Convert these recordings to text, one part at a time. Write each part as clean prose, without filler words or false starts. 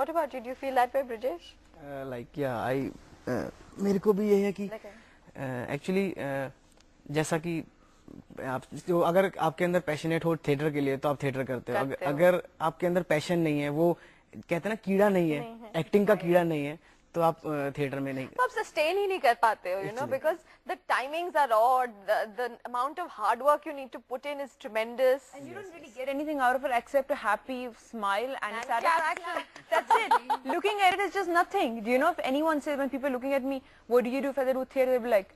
What about you? Do you feel that way, Brijesh? मेरे को भी यही है कि एक्चुअली जैसा कि आप जो अगर आपके अंदर पैशनेट हो थिएटर के लिए तो आप थिएटर करते हो, अगर आपके अंदर पैशन नहीं है, वो कहते हैं ना कीड़ा नहीं है, एक्टिंग का कीड़ा नहीं है, तो आप थिएटर में नहीं, तो आप सस्टेन ही नहीं कर पाते हो, you know, because the timings are odd, the amount of hard work you need to put in is tremendous, and you don't really get anything out of it except a happy smile and satisfaction. That's it. Looking at it is just nothing. Do you know, if anyone says, when people are looking at me, what do you do if I do theater, they'll be like,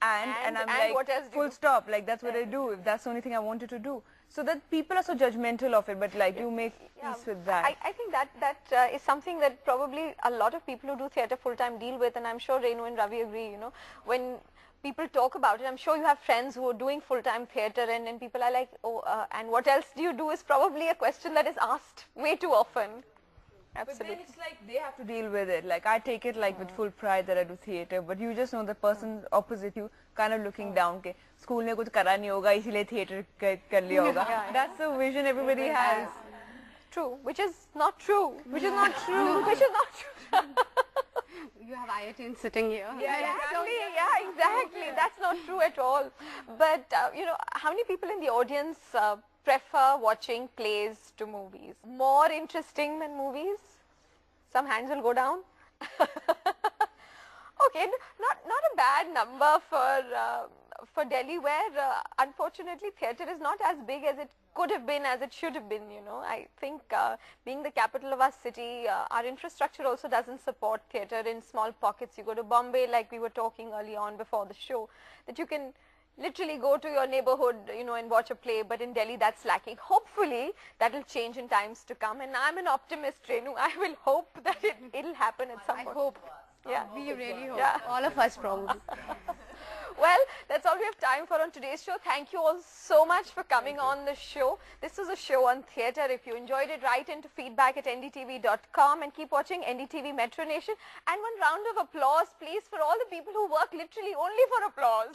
and I'm like, what else do full you stop, like that's what I do, if that's the only thing I wanted to do. So that people are so judgmental of it, but like you make peace with that. I think that is something that probably a lot of people who do theatre full-time deal with, and I'm sure Renu and Ravi agree, you know, when people talk about it, I'm sure you have friends who are doing full-time theatre, and people are like, oh, and what else do you do is probably a question that is asked way too often. Absolutely. But then it's like they have to deal with it. Like I take it like with full pride that I do theatre, but you just know the person opposite you kind of looking down के school में कुछ करा नहीं होगा इसलिए theatre कर लिया होगा. That's the vision everybody has. True, which is not true. Which is not true. Which is not true. You have IITians sitting here. Exactly. That's not true at all. But you know, how many people in the audience prefer watching plays to movies? More interesting than movies? Some hands will go down. Okay, not a bad number for Delhi, where unfortunately theatre is not as big as it could have been, as it should have been, you know. I think being the capital of our city, our infrastructure also doesn't support theatre in small pockets. You go to Bombay, like we were talking early on before the show, that you can literally go to your neighborhood, you know, and watch a play, but in Delhi that's lacking. Hopefully that will change in times to come, and I'm an optimist, Renu. I will hope that it'll happen at some point. I hope. Yeah. We really hope. Yeah. All of us probably. Well, that's all we have time for on today's show. Thank you all so much for coming on the show. This was a show on theatre. If you enjoyed it, write into feedback@ndtv.com and keep watching NDTV Metro Nation. And one round of applause, please, for all the people who work literally only for applause.